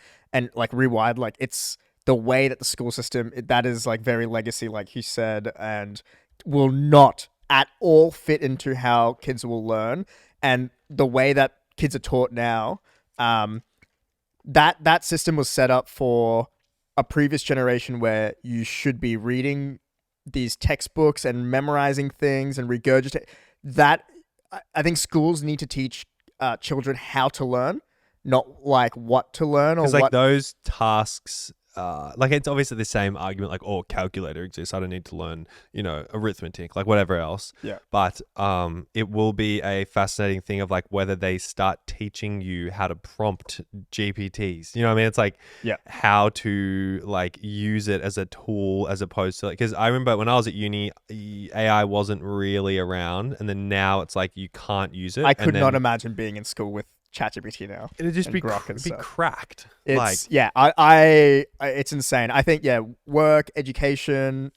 like rewired. Like it's the way that the school system that is like very legacy, like you said, and will not at all fit into how kids will learn, and the way that kids are taught now. That system was set up for a previous generation where you should be reading these textbooks and memorizing things and regurgitate. That I think schools need to teach children how to learn, not like what to learn or like those tasks. Like it's obviously the same argument, like, oh, calculator exists, I don't need to learn, arithmetic, like whatever else. Yeah. But it will be a fascinating thing of like whether they start teaching you how to prompt GPTs. You know what I mean? It's like how to like use it as a tool as opposed to like, because I remember when I was at uni, AI wasn't really around, and then now it's like you can't use it. I could not imagine being in school with ChatGPT now. It'd just be cracked. It's it's insane. I think work, education,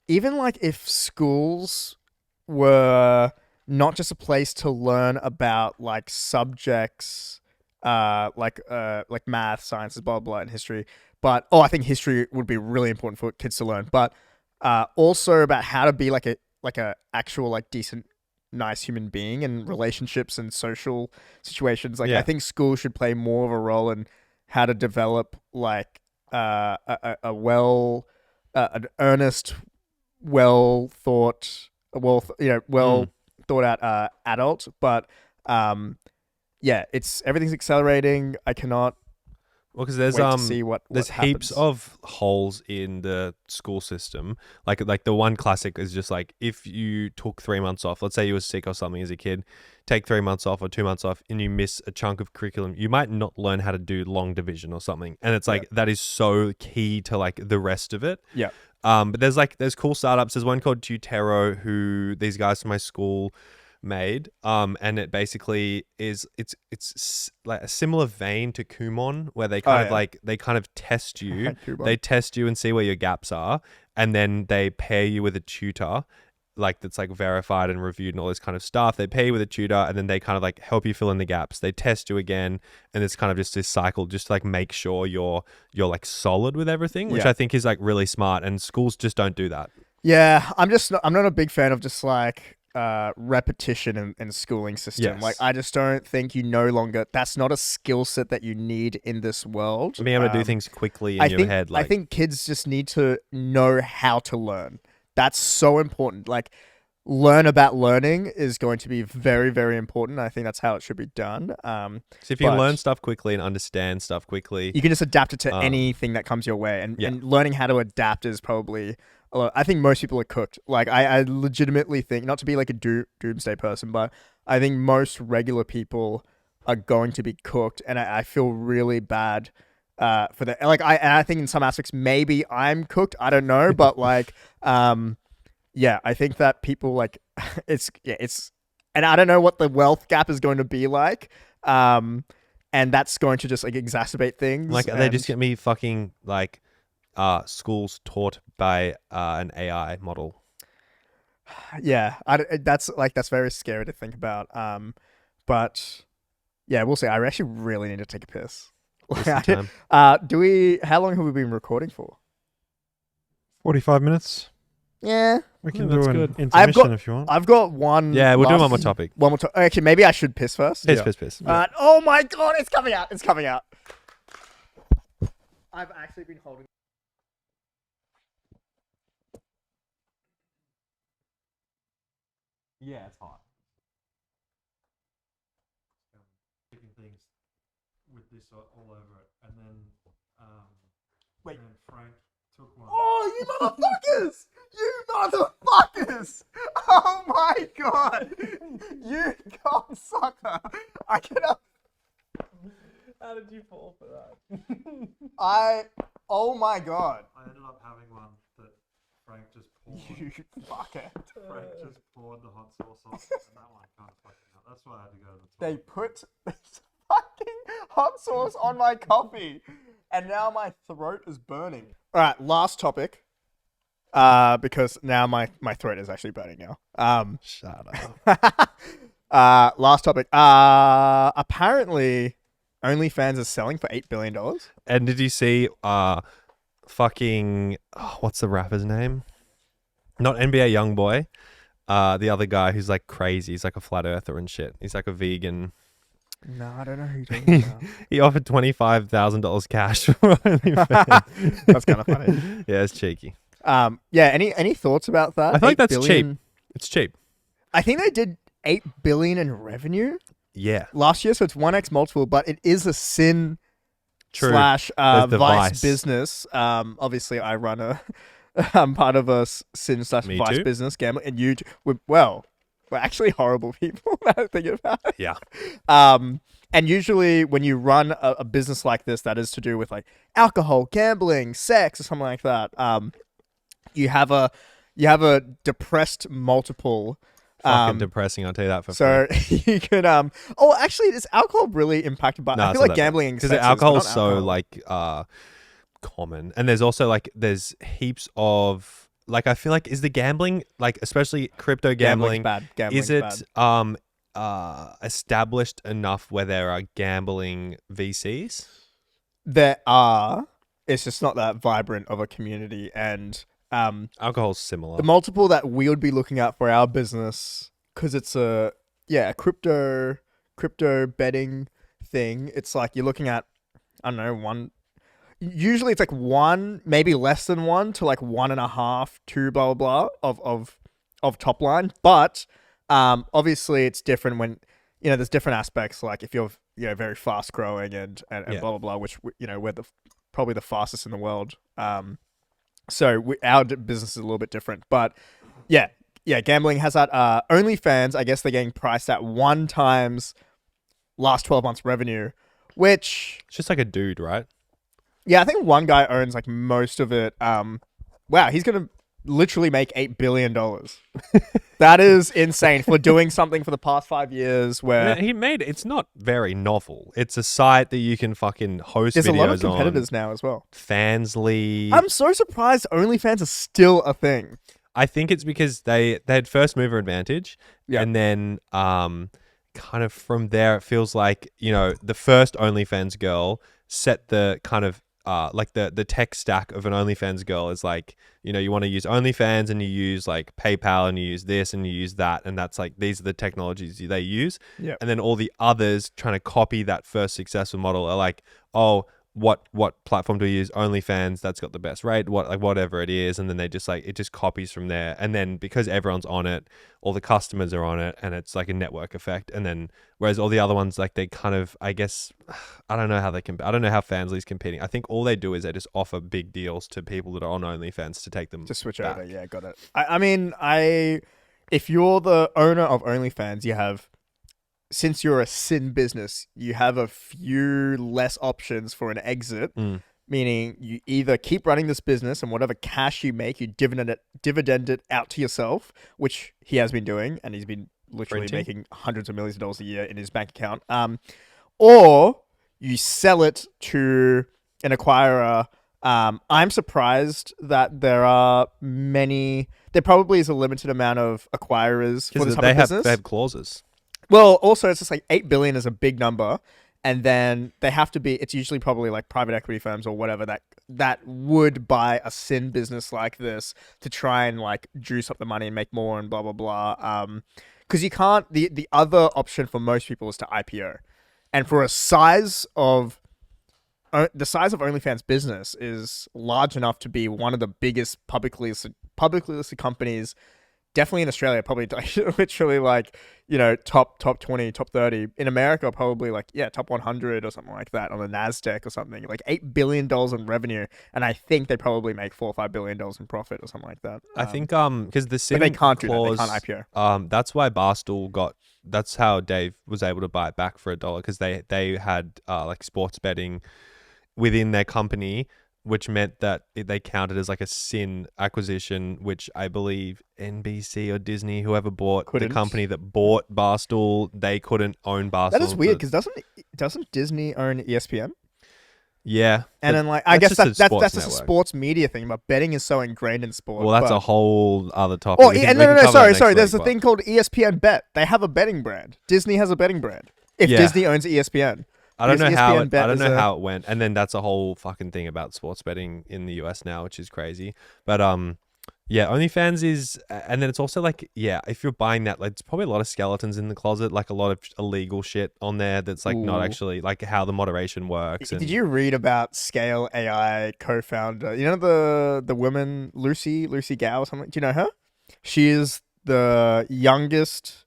even like if schools were not just a place to learn about like subjects, like math, sciences, blah blah, and history, but I think history would be really important for kids to learn, but also about how to be like a actual like decent, nice human being and relationships and social situations. Like I think school should play more of a role in how to develop like an earnest, well thought out adult. But it's everything's accelerating. I cannot. Well, because there's wait to see what there's heaps of holes in the school system. Like the one classic is just like if you took 3 months off, let's say you were sick or something as a kid, take 3 months off or 2 months off, and you miss a chunk of curriculum, you might not learn how to do long division or something. And it's like that is so key to like the rest of it. Yeah. But there's cool startups. There's one called Tutero who these guys from my school made, and it basically it's like a similar vein to Kumon, where they kind of test you. They test you and see where your gaps are, and then they pair you with a tutor, like that's like verified and reviewed and all this kind of stuff. They pair you with a tutor, and then they kind of like help you fill in the gaps. They test you again, and it's kind of just this cycle, just to like make sure you're like solid with everything, which I think is like really smart. And schools just don't do that. Yeah, I'm not a big fan of just like repetition in schooling system. Yes. Like I just don't think that's not a skill set that you need in this world. Being able to do things quickly in your head. I think kids just need to know how to learn. That's so important. Like learn about learning is going to be very, very important. I think that's how it should be done. So if you learn stuff quickly and understand stuff quickly, you can just adapt it to anything that comes your way. And learning how to adapt is probably I think most people are cooked. Like I legitimately think, not to be like a doomsday person, but I think most regular people are going to be cooked, and I feel really bad for that. Like I think in some aspects maybe I'm cooked. I don't know, but like I think that people like it's and I don't know what the wealth gap is going to be like. And that's going to just like exacerbate things. Like, are they just gonna be fucking like schools taught by an AI model? Yeah, that's very scary to think about. But yeah, we'll see. I actually really need to take a piss. How long have we been recording for? 45 minutes. Yeah, we can do an intermission if you want. I've got one. Yeah, we'll do one more topic. Actually, maybe I should piss first. Piss. Oh my god, it's coming out. I've actually been holding. Yeah, it's hot. Taking things with this all over it, and then wait. And Frank took one. Oh, you motherfuckers! You motherfuckers! Oh my god! You cocksucker! I cannot. How did you fall for that? Oh my god. I ended up having one that Frank just poured. You fucker. Frank just poured the hot sauce on, and that one kind of fucked me up. That's why I had to go to the They toilet. put this fucking hot sauce on my coffee, and now my throat is burning. All right, last topic. Because now my throat is actually burning now. Shut up. Last topic. Apparently, OnlyFans is selling for $8 billion. And did you see fucking what's the rapper's name? Not NBA Youngboy. The other guy who's like crazy. He's like a flat earther and shit. He's like a vegan. No, I don't know who you're talking about. He offered $25,000 cash for OnlyFans. That's kind of funny. Yeah, it's cheeky. Yeah. Any thoughts about that? I feel like 8 that's billion? cheap. It's cheap. I think they did $8 billion in revenue Yeah. last year, so it's 1x multiple. But it is a sin True. slash There's the Vice Vice. business. Obviously, I run a. I'm part of a sin slash Me Vice too. business gambling, and we're actually horrible people. Now that I think about it. Yeah. And usually when you run a business like this that is to do with like alcohol, gambling, sex, or something like that, you have a depressed multiple. Fucking depressing, I'll tell you that for So you could actually, is alcohol really impacted by? No, I it's feel not like that gambling and because sex alcohol is is but so not alcohol. like common, and there's also like there's heaps of like I feel like is the gambling like especially crypto gambling's gambling bad. Gambling's is it established enough where there are gambling VCs? There are. It's just not that vibrant of a community, and Alcohol's similar. the multiple that we would be looking at for our business, because it's a crypto betting thing. It's like you're looking at, I don't know, one. Usually it's like one, maybe less than one to like 1.5, 2, blah blah blah of top line. But obviously it's different when there's different aspects. Like if you're very fast growing and Yeah. blah blah blah, which we're probably the fastest in the world. So our business is a little bit different, but yeah, gambling has that. OnlyFans, I guess they're getting priced at 1 times last 12 months revenue, which It's just like a dude, right? I think one guy owns like most of it. Wow, he's gonna literally make $8 billion. That is insane for doing something for the past 5 years where He made it's not very novel. It's a site that you can fucking host there's videos a lot of competitors on. now as well. Fansly. I'm so surprised OnlyFans is still a thing. I think it's because they had first mover advantage, Yeah. and then kind of from there it feels like the first OnlyFans girl set the kind of like the tech stack of an OnlyFans girl is like you want to use OnlyFans and you use like PayPal and you use this and you use that, and that's like these are the technologies they use. Yeah. And then all the others trying to copy that first successful model are like, oh, what platform do we use? OnlyFans, that's got the best rate, whatever it is, and then they just like it just copies from there. And then because everyone's on it, all the customers are on it, and it's like a network effect. And then whereas all the other ones, like they kind of, I guess, I don't know how they I don't know how Fansly's competing. I think all they do is they just offer big deals to people that are on OnlyFans to take them To switch back. over, yeah, got it. I mean, if you're the owner of OnlyFans, you have, since you're a sin business, you have a few less options for an exit. Meaning you either keep running this business and whatever cash you make, you dividend it out to yourself, which he has been doing, and he's been literally Printing. making hundreds of millions of dollars a year in his bank account. Or you sell it to an acquirer. I'm surprised that there probably is a limited amount of acquirers for this type of business. They have clauses. Well, also it's just like 8 billion is a big number, and then they have to be. It's usually probably like private equity firms or whatever that would buy a sin business like this to try and like juice up the money and make more and blah blah blah. Because you can't. The other option for most people is to IPO, and for the size of OnlyFans business is large enough to be one of the biggest publicly listed companies. Definitely in Australia, probably literally like, top 20, top 30. In America, probably like, top 100 or something like that on the NASDAQ or something. Like $8 billion in revenue. And I think they probably make $4 or $5 billion in profit or something like that. I think because the sin but they can't do that. clause, They can't IPO. that's why Barstool got that's how Dave was able to buy it back for $1 because they had like sports betting within their company, which meant that they counted as like a sin acquisition, which I believe NBC or Disney, whoever bought Couldn't. the company that bought Barstool, they couldn't own Barstool. That is weird because doesn't Disney own ESPN? Yeah, And then like I guess just a that's just a network. sports media thing, but betting is so ingrained in sport. Well, that's but- a whole other topic. Oh, We yeah, can no, cover that sorry. next There's week, a thing called ESPN Bet. They have a betting brand. Disney has a betting brand. If Yeah. Disney owns ESPN. I don't know because how ESPN it, Bet I don't is know a- how it went, and then that's a whole fucking thing about sports betting in the US now, which is crazy. But yeah, OnlyFans is, and then it's also like, yeah, if you're buying that, like, it's probably a lot of skeletons in the closet, like a lot of illegal shit on there that's like not Ooh. actually like how the moderation works. And Did you read about Scale AI co-founder? You know the woman Lucy Gao or something? Do you know her? She is the youngest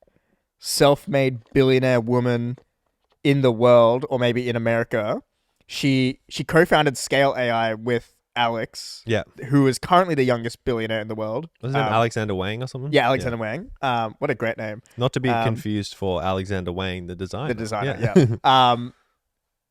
self-made billionaire woman in the world, or maybe in America. She co-founded Scale AI with Alex, Yeah, who is currently the youngest billionaire in the world. was his name Alexander Wang or something? Yeah, Alexander Wang. What a great name. Not to be Um, confused for Alexander Wang, the designer. The designer, yeah.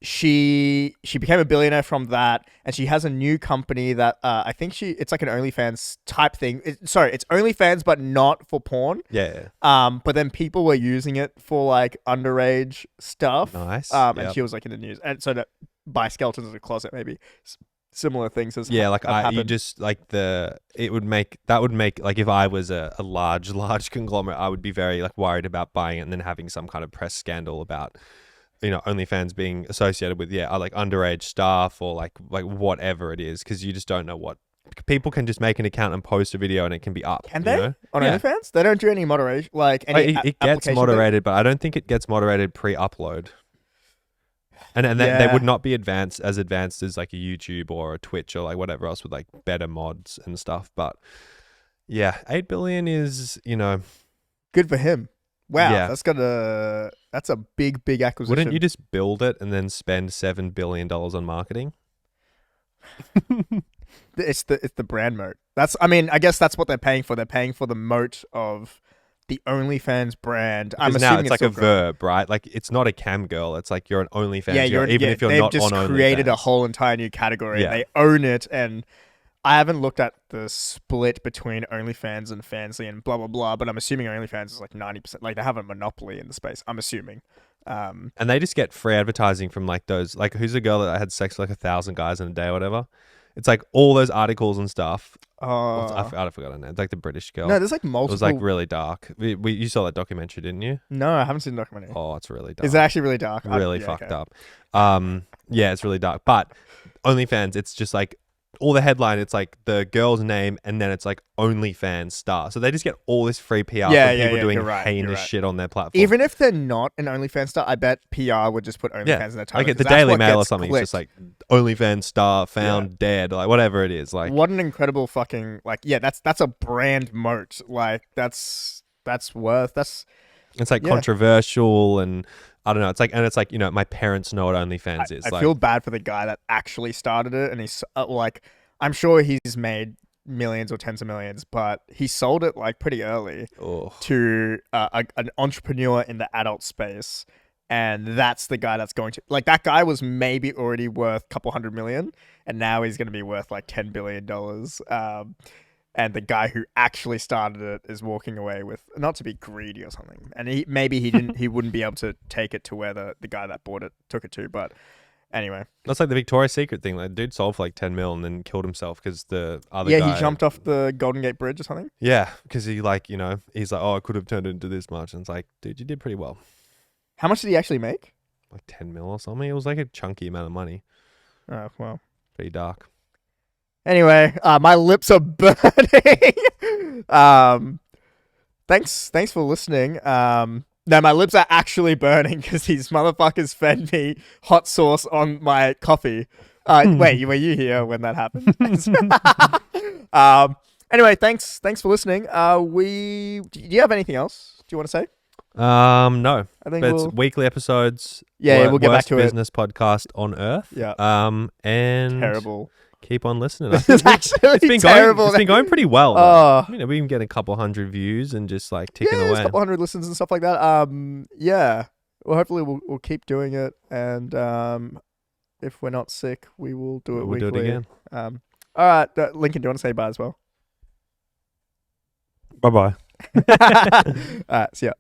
She became a billionaire from that, and she has a new company that I think it's like an OnlyFans type thing. It's OnlyFans, but not for porn. Yeah. But then people were using it for like underage stuff. Nice. And Yep. she was like in the news, and so that buy skeletons in the closet, maybe similar things as Yeah, like have you happened. just like that would make like if I was a large conglomerate, I would be very like worried about buying it and then having some kind of press scandal about, you know, OnlyFans being associated with like underage stuff or like whatever it is, because you just don't know what people can just make an account and post a video and it can be up. Can you they know? on Yeah. OnlyFans? They don't do any moderation, like any. It gets application moderated, but I don't think it gets moderated pre-upload. And they Yeah. would not be advanced as like a YouTube or a Twitch or like whatever else with like better mods and stuff. But yeah, 8 billion is, you know, Good for him. Wow, Yeah. that's a big acquisition. wouldn't you just build it and then spend $7 billion on marketing? It's the brand moat. I guess that's what they're paying for. They're paying for the moat of the OnlyFans brand. I'm Because now assuming it's like a still growing. verb, right? Like it's not a cam girl. It's like you're an OnlyFans. Yeah, girl, even if you're they've not just on created a OnlyFans. whole entire new category. Yeah. They own it, and I haven't looked at the split between OnlyFans and Fansly and blah blah blah. But I'm assuming OnlyFans is like 90%. Like they have a monopoly in the space. I'm assuming. And they just get free advertising from like those, like who's the girl that had sex with like 1,000 guys in a day or whatever? It's like all those articles and stuff. I forgot her name. It's like the British girl. No, there's like It multiple. was like really dark. You saw that documentary, didn't you? No, I haven't seen the documentary. Oh, it's really dark. Is it actually really dark? Really Yeah, fucked okay. up. Yeah, it's really dark. But OnlyFans, it's just like all the headline. It's like the girl's name, and then it's like OnlyFans star. So they just get all this free PR Yeah, from yeah, people yeah, doing you're right, you're heinous right. shit on their platform. Even if they're not an OnlyFans star, I bet PR would just put OnlyFans yeah, in their title. like at 'cause the that's Daily what Mail or gets something, clicked. it's just like OnlyFans star found dead, or like whatever it is. Like What an incredible fucking that's a brand moat. Like that's worth it's like yeah. controversial, and I don't know. It's like you know, my parents know what OnlyFans is. I like, feel bad for the guy that actually started it, and he's like, I'm sure he's made millions or tens of millions, but he sold it like pretty early oh. to an entrepreneur in the adult space, and that's the guy that's going to like that guy was maybe already worth a couple $100 million, and now he's going to be worth like $10 billion. And the guy who actually started it is walking away with, not to be greedy or something, and he wouldn't be able to take it to where the guy that bought it took it to, but. Anyway. That's like the Victoria's Secret thing. Like, dude sold for like 10 mil and then killed himself because the other Yeah, guy. he jumped off the Golden Gate Bridge or something. Yeah, because he like, you know, he's like, oh, I could have turned it into this much. And it's like, dude, you did pretty well. How much did he actually make? Like 10 mil or something. It was like a chunky amount of money. Oh, well. Pretty dark. Anyway, my lips are burning. Thanks for listening. No, my lips are actually burning because these motherfuckers fed me hot sauce on my coffee. Wait, were you here when that happened? Anyway, thanks for listening. Do you have anything else? Do you want to say? No. I think But it's weekly episodes. Yeah, we'll get back Worst to it. business podcast on earth. Yeah. And Terrible. keep on listening. It's actually terrible. It's been going pretty well. Oh. You know, we've been getting a couple hundred views and just like ticking There's a away. couple hundred listens and stuff like that. Yeah. Well, hopefully we'll keep doing it, and if we're not sick, we will do it We'll weekly. do it again. All right, Lincoln, do you want to say bye as well? Bye bye. All right, see ya.